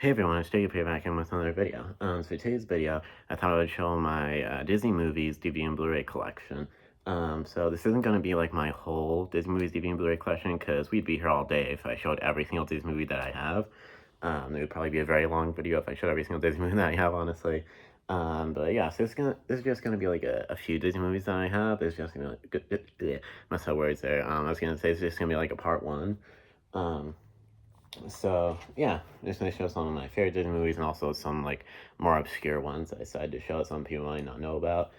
Hey everyone, it's Jacob here back in with another video. So today's video, I thought I would show my Disney movies DVD and Blu-ray collection. So this isn't going to be like my whole Disney movies DVD and Blu-ray collection, because we'd be here all day if I showed every single Disney movie that I have. It would probably be a very long video if I showed every single Disney movie that I have, honestly. But yeah, so this is just gonna be like a few Disney movies that I have. It's just gonna be like, mess up words there. I was gonna say it's just gonna be like a part one. Um, so yeah, just gonna show some of my favorite Disney movies and also some like more obscure ones I decided to show that some people might not know about.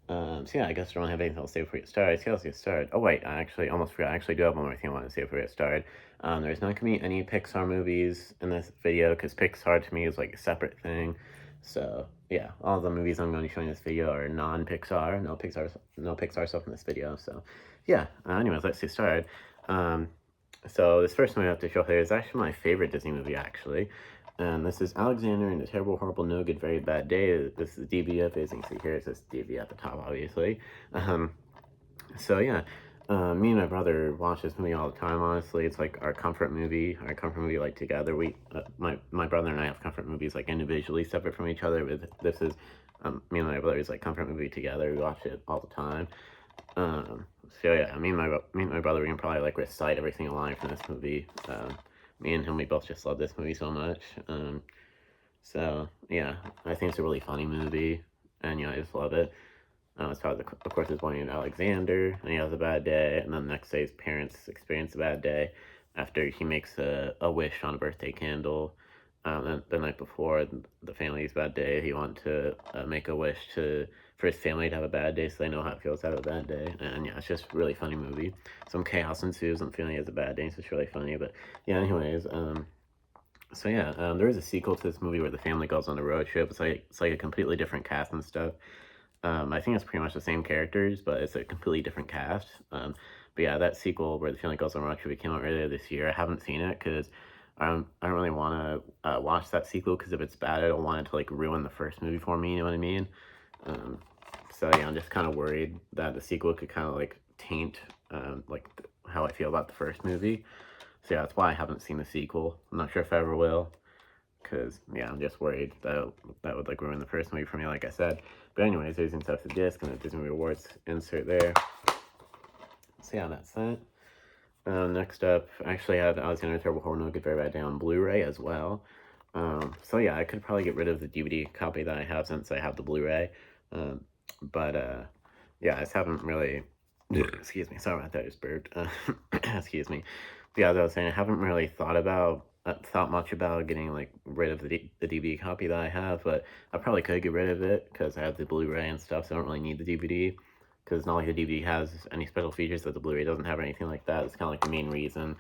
So yeah, I guess I don't have anything else to say before we get started. So let's get started. Oh wait, I actually almost forgot. I actually do have one more thing I want to say before we get started. There's not gonna be any Pixar movies in this video because Pixar to me is like a separate thing. So yeah, all the movies I'm going to be showing in this video are non-Pixar. No Pixar stuff in this video. So yeah. Anyways, let's get started. So this first movie I have to show here is actually my favorite Disney movie, actually. And this is Alexander and the Terrible, Horrible, No Good, Very Bad Day. This is DVF, as you can see here. It says DV at the top, obviously. So yeah, me and my brother watch this movie all the time, honestly. It's like our comfort movie, like together. My brother and I have comfort movies like individually, separate from each other, but this is, me and my brother's like comfort movie together. We watch it all the time. So yeah, me and my brother, we can probably like recite every single line from this movie. Me and him, we both just love this movie so much. So yeah, I think it's a really funny movie, and I just love it. It's probably, of course, his boy named Alexander, and he has a bad day, and then the next day his parents experience a bad day after he makes a wish on a birthday candle. The night before the family's bad day, he wanted to make a wish for his family to have a bad day, so they know how it feels to have a bad day. And yeah, it's just a really funny movie. Some chaos ensues, and the family has a bad day, so it's really funny. But yeah, anyways, so yeah, there is a sequel to this movie where the family goes on a road trip. It's like a completely different cast and stuff. I think it's pretty much the same characters, but it's a completely different cast. But yeah, that sequel where the family goes on a road trip came out earlier this year. I haven't seen it because I don't really want to watch that sequel, because if it's bad, I don't want it to like ruin the first movie for me. You know what I mean? Um, so yeah, I'm just kind of worried that the sequel could kind of like taint like how I feel about the first movie. So yeah, that's why I haven't seen the sequel. I'm not sure if I ever will, because yeah, I'm just worried that that would like ruin the first movie for me, like I said. But anyways, there's inside the disc and the Disney Rewards insert there. So yeah, that's that. Next up, I actually have Alexander Terrible Horror No Good Very Bad Day on Blu-ray as well. So yeah, I could probably get rid of the DVD copy that I have since I have the Blu-ray. But yeah, I just haven't really. Excuse me, sorry about that, I just burped. Excuse me. But yeah, as I was saying, I haven't really thought much about getting like rid of the DVD copy that I have, but I probably could get rid of it because I have the Blu-ray and stuff, so I don't really need the DVD. Because it's not like the DVD has any special features that the Blu-ray doesn't have or anything like that. It's kind of like the main reason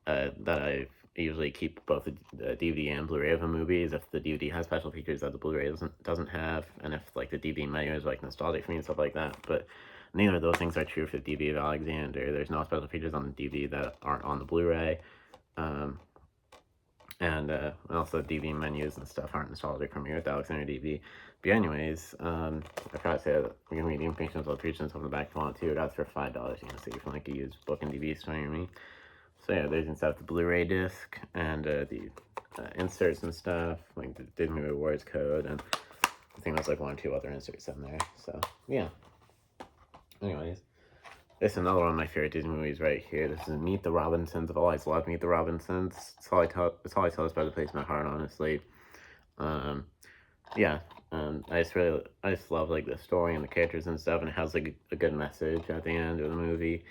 that I usually keep both the DVD and Blu-ray of a movie is if the DVD has special features that the Blu-ray doesn't have, and if like the DVD menu is like nostalgic for me and stuff like that. But neither of those things are true for the DVD of Alexander. There's no special features on the DVD that aren't on the Blu-ray. And also DVD menus and stuff aren't nostalgic for me with Alexander DVD. But anyways, I forgot to say that we're gonna read the information of locations on the back if you want to. That's for $5. You can see from like a used book and DVD store near me. So yeah, there's inside the Blu-ray disc and the inserts and stuff, like the Disney Rewards code, and I think there's like one or two other inserts in there. So yeah. Anyways, this is another one of my favorite Disney movies right here. This is Meet the Robinsons. I've always loved Meet the Robinsons. It's all I tell us by the place in my heart, honestly. Yeah, I just love like the story and the characters and stuff, and it has like a good message at the end of the movie.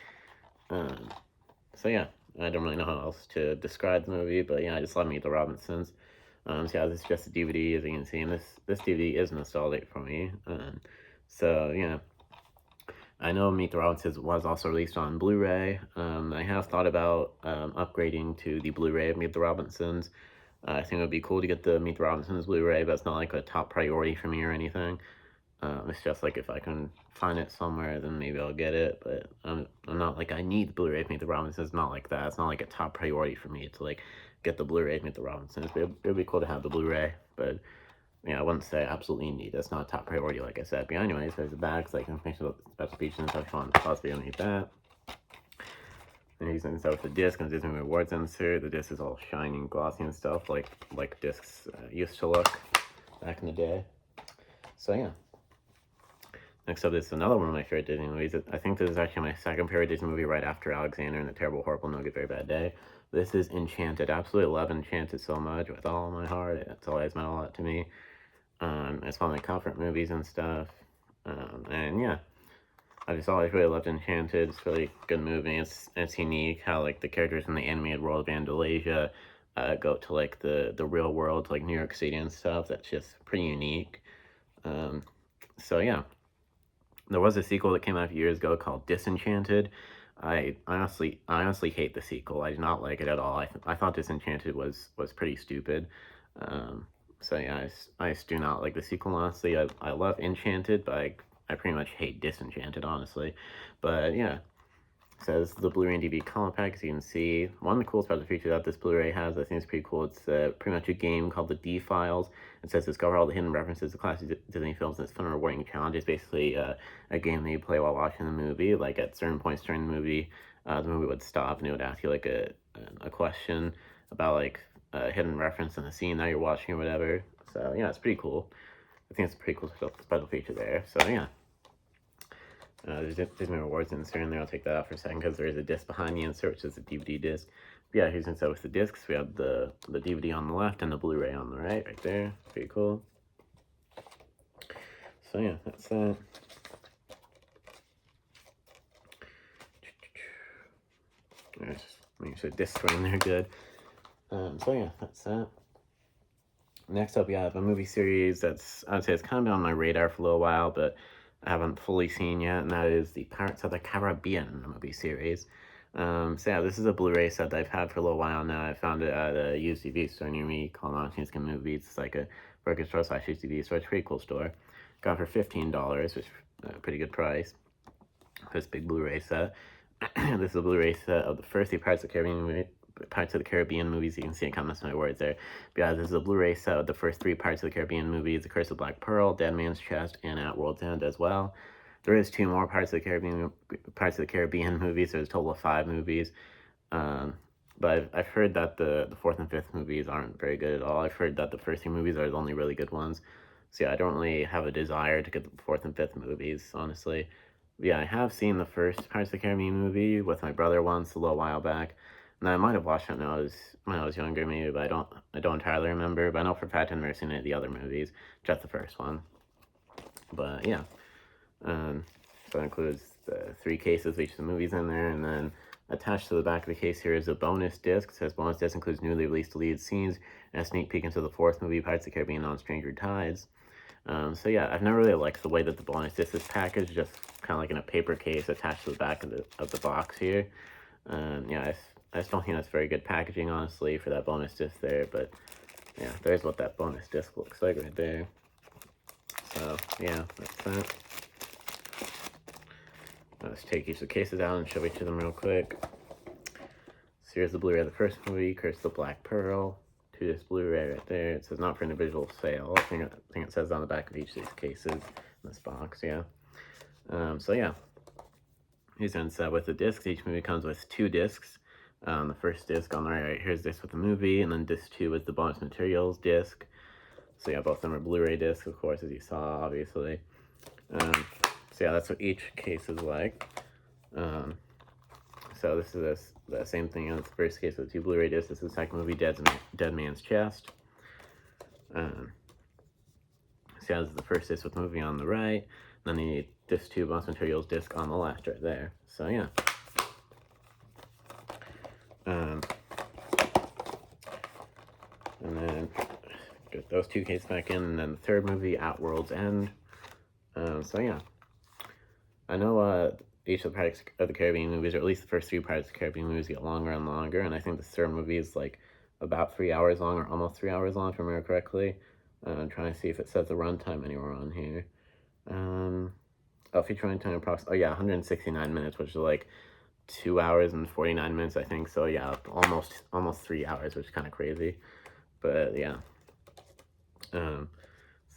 So yeah, I don't really know how else to describe the movie, but yeah, I just love Meet the Robinsons. So yeah, this is just a DVD, as you can see, and this DVD is nostalgic for me. So yeah. I know Meet the Robinsons was also released on Blu-ray. I have thought about upgrading to the Blu-ray of Meet the Robinsons. I think it would be cool to get the Meet the Robinsons Blu-ray, but it's not like a top priority for me or anything. It's just like if I can find it somewhere, then maybe I'll get it. But I'm not like I need the Blu-ray of Meet the Robinsons. It's not like that. It's not like a top priority for me to like get the Blu-ray of Meet the Robinsons. But it would be cool to have the Blu-ray. But yeah, I wouldn't say I absolutely need it. It's not a top priority, like I said. But anyways, there's a bag, like information about special features and stuff. If you want to pause the video and read that. And he's inside with the disc and Disney Rewards insert. The disc is all shiny and glossy and stuff, like discs used to look back in the day. So yeah. Next up, this is another one of my favorite Disney movies. I think this is actually my second favorite Disney movie right after Alexander and the Terrible, Horrible, No Good, Very Bad Day. This is Enchanted. Absolutely love Enchanted so much with all my heart. It's always meant a lot to me. It's one of my comfort movies and stuff. And yeah, I just always really loved Enchanted. It's a really good movie. It's unique how like the characters in the animated world of Andalasia go to like the real world, like New York City and stuff. That's just pretty unique. So yeah, there was a sequel that came out a few years ago called Disenchanted. I honestly hate the sequel. I did not like it at all. I thought Disenchanted was pretty stupid. So yeah, I just do not like the sequel, honestly. I love Enchanted, but I pretty much hate Disenchanted, honestly. But yeah, it says the Blu-ray and DVD color pack, as you can see. One of the cool special features that this Blu-ray has, I think is pretty cool. It's pretty much a game called the D-Files. It says discover all the hidden references to classic Disney films in this fun and rewarding challenge. It's basically a game that you play while watching the movie. Like at certain points during the movie would stop and it would ask you like a question about like a hidden reference in the scene that you're watching or whatever. So yeah, it's pretty cool. I think it's a pretty cool special feature there. So yeah. There's Disney Rewards insert in there. I'll take that out for a second because there is a disc behind the insert, which is a DVD disc. But yeah, here's inside with the discs. We have the DVD on the left and the Blu-ray on the right there. Pretty cool. So yeah, that's that. Just make sure the discs are in there good. So yeah, that's that. Next up, we have a movie series that's, I'd say it's kind of been on my radar for a little while, but I haven't fully seen yet, and that is the Pirates of the Caribbean movie series. So yeah, this is a Blu-ray set that I've had for a little while now. I found it at a used DVD store near me called Enchanted Movies. It's like a record store / used DVD store. It's a pretty cool store. Got it for $15, which is a pretty good price for this big Blu-ray set. This is a Blu-ray set of the first three Pirates of the Caribbean movies. You can see it kind of messing my words there. But yeah, this is a Blu-ray set of the first three Pirates of the Caribbean movies: The Curse of Black Pearl, Dead Man's Chest, and At World's End as well. There is two more Pirates of the Caribbean movies. There's a total of 5 movies. But I've heard that the fourth and fifth movies aren't very good at all. I've heard that the first 3 movies are the only really good ones. So yeah, I don't really have a desire to get the fourth and fifth movies, honestly. But yeah, I have seen the first Pirates of the Caribbean movie with my brother once a little while back. And I might have watched it when I was younger, maybe, but I don't entirely remember. But I know for a fact I've never seen any of the other movies, just the first one. But yeah, so that includes the 3 cases of each of the movies in there, and then attached to the back of the case here is a bonus disc. It says bonus disc includes newly released deleted scenes and a sneak peek into the 4th movie, Pirates of the Caribbean on Stranger Tides. So yeah, I've never really liked the way that the bonus disc is packaged, just kind of like in a paper case attached to the back of the box here. Yeah, I just don't think that's very good packaging, honestly, for that bonus disc there. But yeah, there's what that bonus disc looks like right there. So yeah, that's that. Let's take each of the cases out and show each of them real quick. So here's the Blu-ray of the first movie, Curse of the Black Pearl. 2-disc Blu-ray right there. It says not for individual sale. I think it says on the back of each of these cases in this box, yeah. So yeah, here's inside with the discs. Each movie comes with 2 discs. The first disc on the right here's disc with the movie, and then disc 2 is the bonus materials disc. So yeah, both of them are Blu-ray discs, of course, as you saw, obviously. So yeah, that's what each case is like. So this is the same thing as the first case with the 2 Blu-ray discs. This is the second movie, Dead Man's Chest. So yeah, this is the first disc with the movie on the right, and then the disc 2 bonus materials disc on the left right there. So yeah. And then get those 2 cases back in, and then the third movie, At World's End. So yeah, I know each of the Pirates of the Caribbean movies, or at least the first 3 Pirates of the Caribbean movies, get longer and longer, and I think the third movie is like about 3 hours long, or almost 3 hours long, if I remember correctly. I'm trying to see if it says the runtime anywhere on here. Feature runtime approximately, 169 minutes, which is like 2 hours and 49 minutes, I think. So yeah, almost 3 hours, which is kind of crazy. But yeah. So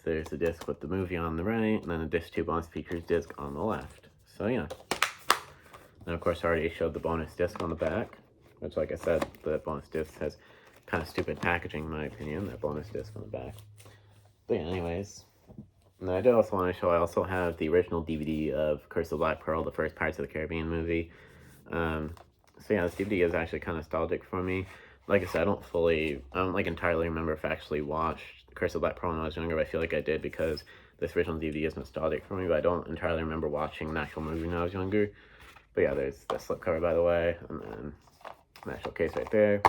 there's the disc with the movie on the right, and then the disc 2 bonus features disc on the left. So yeah. And of course, I already showed the bonus disc on the back, which, like I said, the bonus disc has kind of stupid packaging, in my opinion, that bonus disc on the back. But yeah, anyways. And I did also want to show, I also have the original DVD of Curse of the Black Pearl, the first Pirates of the Caribbean movie. So yeah, this DVD is actually kind of nostalgic for me. Like I said, I don't like entirely remember if I actually watched Curse of the Black Pearl when I was younger, but I feel like I did because this original DVD is nostalgic for me, but I don't entirely remember watching the actual movie when I was younger. But yeah, there's the slipcover, by the way, and then the actual case right there.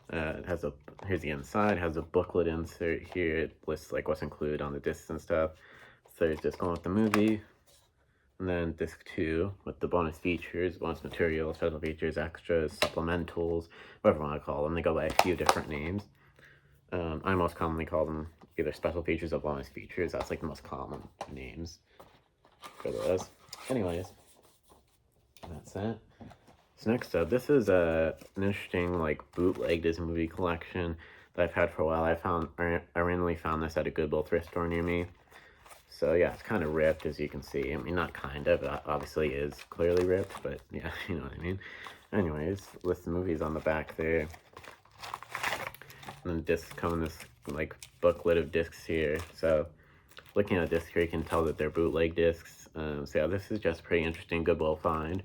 It has here's the inside, has a booklet insert here. It lists like what's included on the discs and stuff. So it's just going with the movie. And then disc 2 with the bonus features, bonus material, special features, extras, supplementals, whatever you want to call them. They go by a few different names. I most commonly call them either special features or bonus features. That's like the most common names for those. Anyways, that's it. So next up, this is an interesting like bootleg Disney movie collection that I've had for a while. I randomly found this at a Goodwill thrift store near me. So yeah, it's kind of ripped, as you can see. I mean, not kind of, it obviously is clearly ripped, but yeah, you know what I mean. Anyways, list of movies on the back there. And then discs come in this like booklet of discs here. So looking at discs here, you can tell that they're bootleg discs. So yeah, this is just pretty interesting Goodwill find.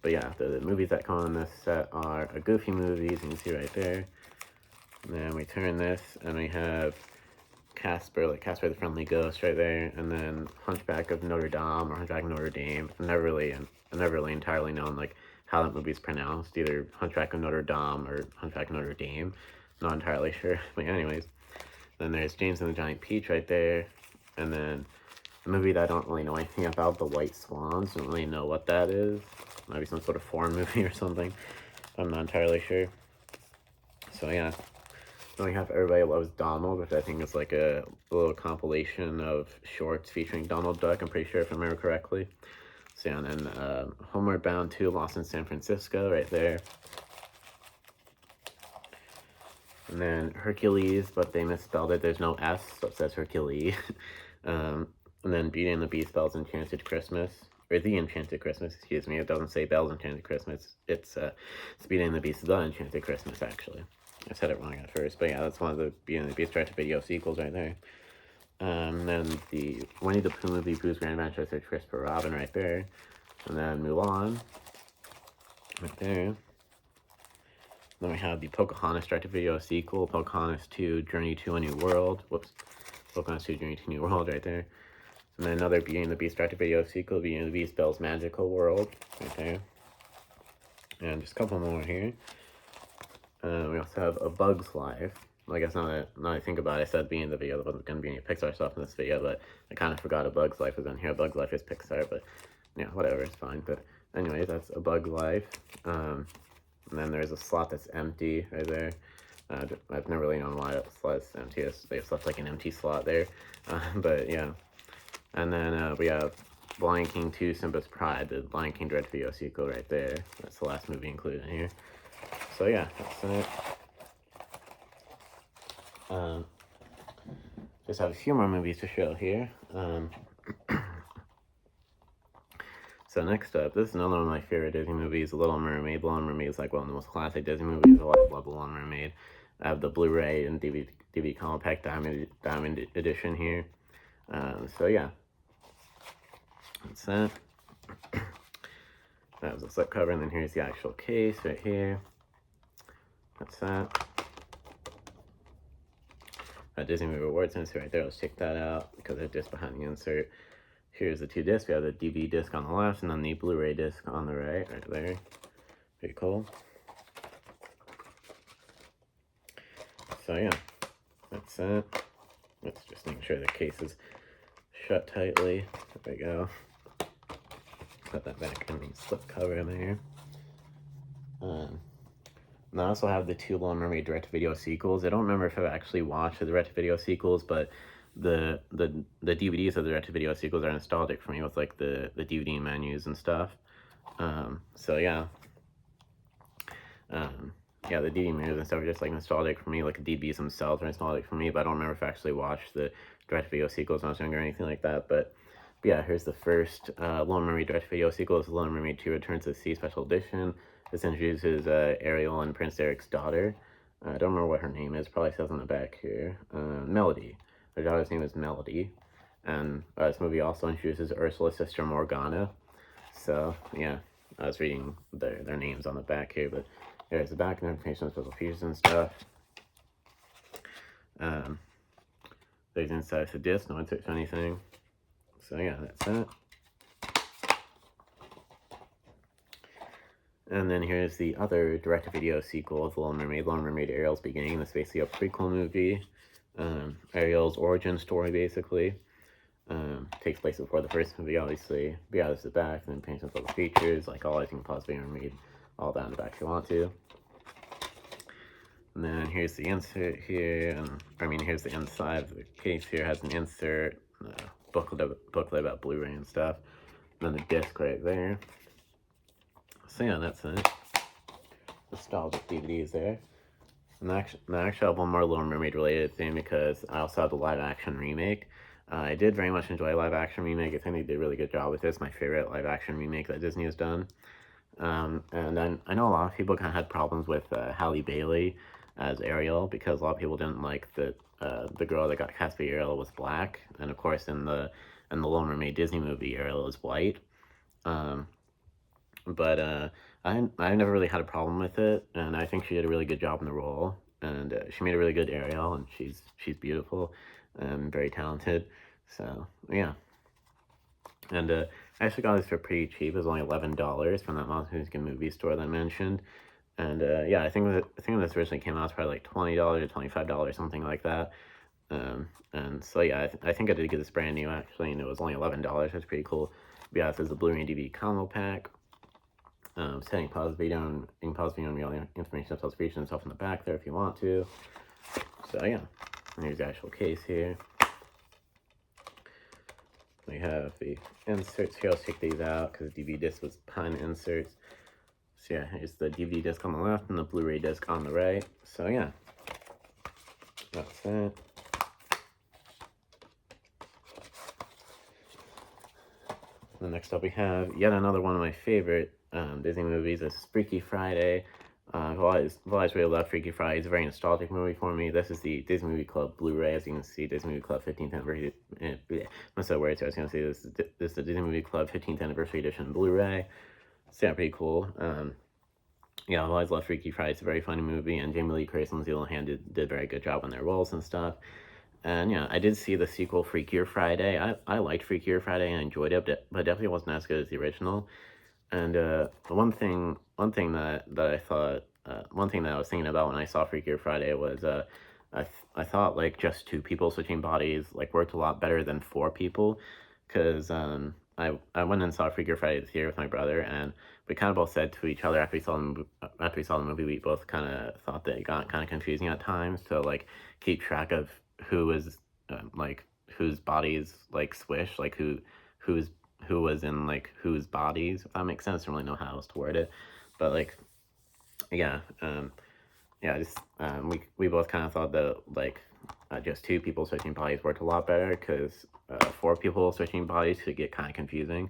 But yeah, the movies that come in this set are a Goofy movies, you can see right there. And then we turn this, and we have Casper, like Casper the Friendly Ghost right there, and then Hunchback of Notre Dame, or Hunchback of Notre Dame. I've never really entirely known like how that movie is pronounced, either Hunchback of Notre Dame or Hunchback of Notre Dame. Not entirely sure, but anyways. Then there's James and the Giant Peach right there, and then a movie that I don't really know anything about, The White Swans. Don't really know what that is. Maybe some sort of foreign movie or something. I'm not entirely sure. So yeah. Then we have Everybody Loves Donald, which I think is like a little compilation of shorts featuring Donald Duck, I'm pretty sure if I remember correctly. So yeah, and then Homeward Bound 2, Lost in San Francisco, right there. And then Hercules, but they misspelled it. There's no S, so it says Hercules. And then Beauty and the Beast, Belle's Enchanted Christmas. Or The Enchanted Christmas, excuse me. It doesn't say Belle's Enchanted Christmas. It's Beauty and the Beast, The Enchanted Christmas, actually. I said it wrong at first, but yeah, that's one of the Beauty and the Beast direct-to-video sequels right there. And then the Winnie the Pooh movie, Pooh's Grand Adventure, Search Christopher Robin right there. And then Mulan, right there. Then we have the Pocahontas direct-to-video sequel, Pocahontas 2, Journey to a New World. Whoops. Pocahontas 2, Journey to a New World right there. And then another Beauty and the Beast direct-to-video sequel, Beauty and the Beast, Belle's Magical World right there. And just a couple more here. We also have A Bug's Life. I guess now that I think about it, I said being in the video, there wasn't going to be any Pixar stuff in this video, but I kind of forgot A Bug's Life was in here. A Bug's Life is Pixar, but yeah, whatever, it's fine. But anyway, that's A Bug's Life. And then there's a slot that's empty right there. I've never really known why that slot's empty. They've left like an empty slot there. But yeah. And then we have Lion King 2, Simba's Pride, the Lion King direct-to-video sequel right there. That's the last movie included in here. So yeah, that's it. Just have a few more movies to show here. So next up, this is another one of my favorite Disney movies, Little Mermaid. Little Mermaid is like one of the most classic Disney movies. I love Little Mermaid. I have the Blu-ray and DVD compact diamond edition here. So yeah, that's that. That was a slipcover, and then here's the actual case right here. That's that. Disney Movie Awards insert right there. Let's check that out because they're just behind the insert. Here's the two discs. We have the DVD disc on the left and then the Blu-ray disc on the right there. Pretty cool. So yeah, that's it. Let's just make sure the case is shut tightly. There we go. Put that back in the slipcover there. And I also have the two Little Mermaid direct-to-video sequels. I don't remember if I've actually watched the direct-to-video sequels, but the DVDs of the direct-to-video sequels are nostalgic for me with like the DVD menus and stuff. So yeah. Yeah, the DVD menus and stuff are just like nostalgic for me. Like the DVDs themselves are nostalgic for me, but I don't remember if I actually watched the direct-to-video sequels when I was younger or anything like that. But But yeah, here's the first Little Mermaid direct-to-video sequel. It's Little Mermaid 2 Returns to the Sea Special Edition. This introduces Ariel and Prince Eric's daughter. I don't remember what her name is. Probably says on the back here. Melody. Her daughter's name is Melody. And this movie also introduces Ursula's sister Morgana. So, yeah, I was reading their names on the back here, but there's the back and information on special features and stuff. There's inside the disc, no inserts or anything. So, yeah, that's that. And then here's the other direct-to-video sequel of Little Mermaid, Little Mermaid Ariel's Beginning. This is basically a prequel movie. Ariel's origin story, basically. Takes place before the first movie, obviously. But yeah, this is the back, and then paints with all the features, like all I think pause being read, all that in the back if you want to. And then here's the insert here, and here's the inside of the case here, has an insert, booklet about Blu-ray and stuff. And then the disc right there. So yeah, that's it. Nostalgic DVDs there. And actually, I have one more Little Mermaid related thing because I also have the live action remake. I did very much enjoy live action remake. I think they did a really good job with this. My favorite live action remake that Disney has done. And then I know a lot of people kind of had problems with Halle Bailey as Ariel because a lot of people didn't like that the girl that got cast by Ariel was black, and of course in the Little Mermaid Disney movie Ariel is white. But I never really had a problem with it, and I think she did a really good job in the role, and she made a really good Ariel, and she's beautiful and very talented. So yeah, and I actually got this for pretty cheap. It was only $11 from that Monsters Inc. movie store that I mentioned, and yeah, I think when this originally came out, it was probably like $20 or $25, something like that. And so yeah, I think I did get this brand new actually, and it was only $11. That's pretty cool. But yeah, this is the Blu-ray and DVD combo pack. Setting pause video, and you can pause video and read all the information about subscription and stuff in the back there if you want to. So yeah, and here's the actual case here. We have the inserts here. I'll take these out because the DVD disc was behind the inserts. So yeah, here's the DVD disc on the left and the Blu-ray disc on the right. So yeah, that's it. And next up we have yet another one of my favorite Disney movies. This is Freaky Friday. I've always really loved Freaky Friday. It's a very nostalgic movie for me. This is the Disney Movie Club Blu-ray. As you can see, Disney Movie Club 15th anniversary. That's so weird. So I was going to say this is the Disney Movie Club 15th anniversary edition Blu-ray. So yeah, pretty cool. Yeah, I've always loved Freaky Friday. It's a very funny movie, and Jamie Lee Curtis and Lindsay Lohan did a very good job on their roles and stuff. And yeah, I did see the sequel, Freakier Friday. I liked Freakier Friday and enjoyed it, but definitely wasn't as good as the original. And one thing that I thought, one thing that I was thinking about when I saw Freakier Friday was I thought like just 2 people switching bodies like worked a lot better than 4 people, because I went and saw Freakier Friday this year with my brother, and we kind of both said to each other after we saw the movie, we both kind of thought that it got kind of confusing at times to like keep track of who was like whose bodies like swish, like who was in like whose bodies, if that makes sense. I don't really know how else to word it, but like yeah, just we both kind of thought that like just 2 people switching bodies worked a lot better, because 4 people switching bodies could get kind of confusing.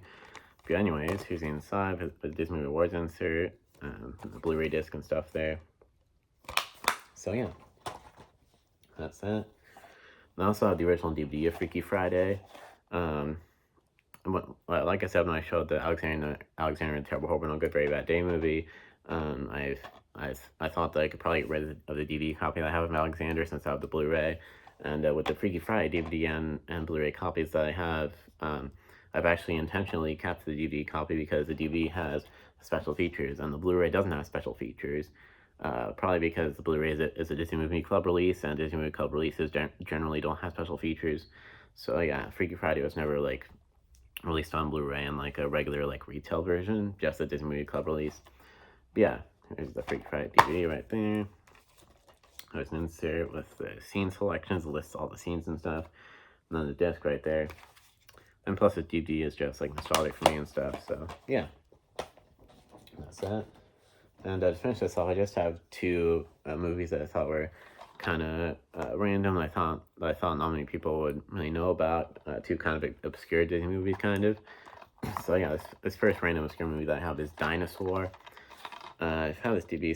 But anyways, here's the inside with the Disney Rewards insert, the Blu-ray disc and stuff there. So yeah, that's it. And I also have the original DVD of Freaky Friday. Like I said when I showed the Alexander and the Terrible, Horrible, No Good, Very Bad Day movie, I thought that I could probably get rid of the DVD copy that I have of Alexander since I have the Blu-ray. And with the Freaky Friday DVD and Blu-ray copies that I have, I've actually intentionally kept the DVD copy because the DVD has special features and the Blu-ray doesn't have special features. Probably because the Blu-ray is a Disney Movie Club release, and Disney Movie Club releases generally don't have special features. So yeah, Freaky Friday was never like released on Blu-ray in like a regular like retail version, just a Disney Movie Club release. But yeah, here's the Freaky Friday DVD right there. There's an insert with the scene selections, lists all the scenes and stuff, and then the disc right there. And plus the DVD is just like nostalgic for me and stuff. So yeah, that's that. And to finish this off, I just have 2 movies that I thought were kind of random. I thought not many people would really know about. Two kind of obscure Disney movies, kind of. So yeah, this first random obscure movie that I have is Dinosaur. I've had this DVD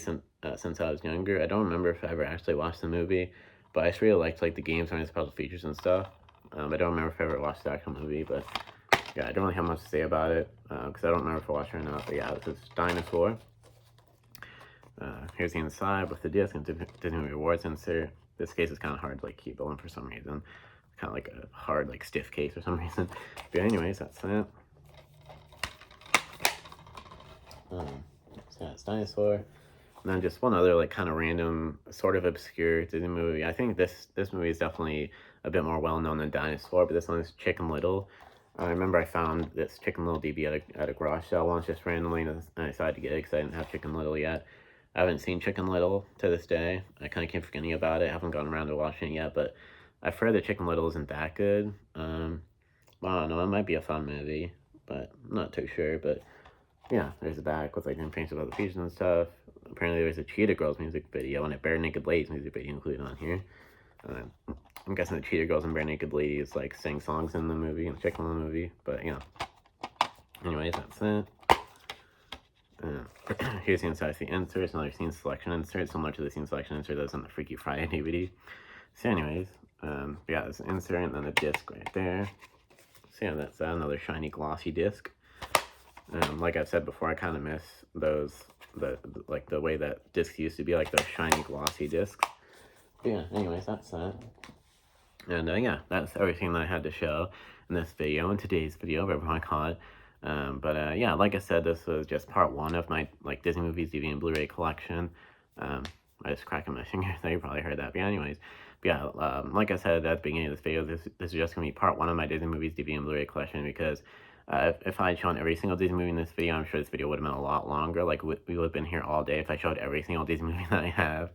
since I was younger. I don't remember if I ever actually watched the movie, but I just really liked like the games and the special features and stuff. I don't remember if I ever watched the actual movie, but yeah, I don't really have much to say about it because I don't remember if I watched it or not. But yeah, this is Dinosaur. Here's the inside with the disc and Disney Rewards insert. This case is kind of hard to like keep open for some reason. It's kind of like a hard, like stiff case for some reason. But anyways, that's that. So that's Dinosaur. And then just one other like kind of random, sort of obscure Disney movie. I think this movie is definitely a bit more well known than Dinosaur, but this one is Chicken Little. I remember I found this Chicken Little DVD at a garage sale once just randomly, and I decided to get it because I didn't have Chicken Little yet. I haven't seen Chicken Little to this day. I kind of keep forgetting about it. I haven't gotten around to watching it yet, but I've heard that Chicken Little isn't that good. Well, I don't know, it might be a fun movie, but I'm not too sure. But yeah, there's a back with like information about the features and stuff. Apparently there's a Cheetah Girls music video and a Bare Naked Ladies music video included on here. I'm guessing the Cheetah Girls and Bare Naked Ladies like sing songs in the movie, in the Chicken Little movie, but you know. Anyways, that's it. Here's the inside of the insert, another scene selection insert, similar to the scene selection insert that was on the Freaky Friday DVD. So anyways, yeah, there's an insert and then a disc right there. So yeah, that's another shiny glossy disc. Like I've said before, I kind of miss those, like the way that discs used to be, like those shiny glossy discs. But yeah, anyways, that's that. And yeah, that's everything that I had to show in this video, in today's video, whatever you want to call it. Yeah, like I said, this was just part one of my like Disney movies DVD and Blu-ray collection. I just cracking my fingers there, you probably heard that. But anyways, yeah, like I said at the beginning of this video, this is just going to be part one of my Disney movies DVD and Blu-ray collection, because if I had shown every single Disney movie in this video, I'm sure this video would have been a lot longer. Like, we would have been here all day if I showed every single Disney movie that I have.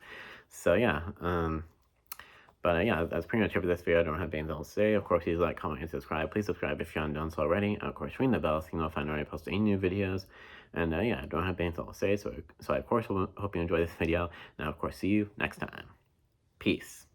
So yeah, yeah, that's pretty much it for this video. I don't have anything else to say. Of course, please like, comment, and subscribe. Please subscribe if you haven't done so already. And of course, ring the bell so you know if I already post any new videos. And yeah, I don't have anything else to say. So I, of course, hope you enjoy this video. Now, of course, see you next time. Peace.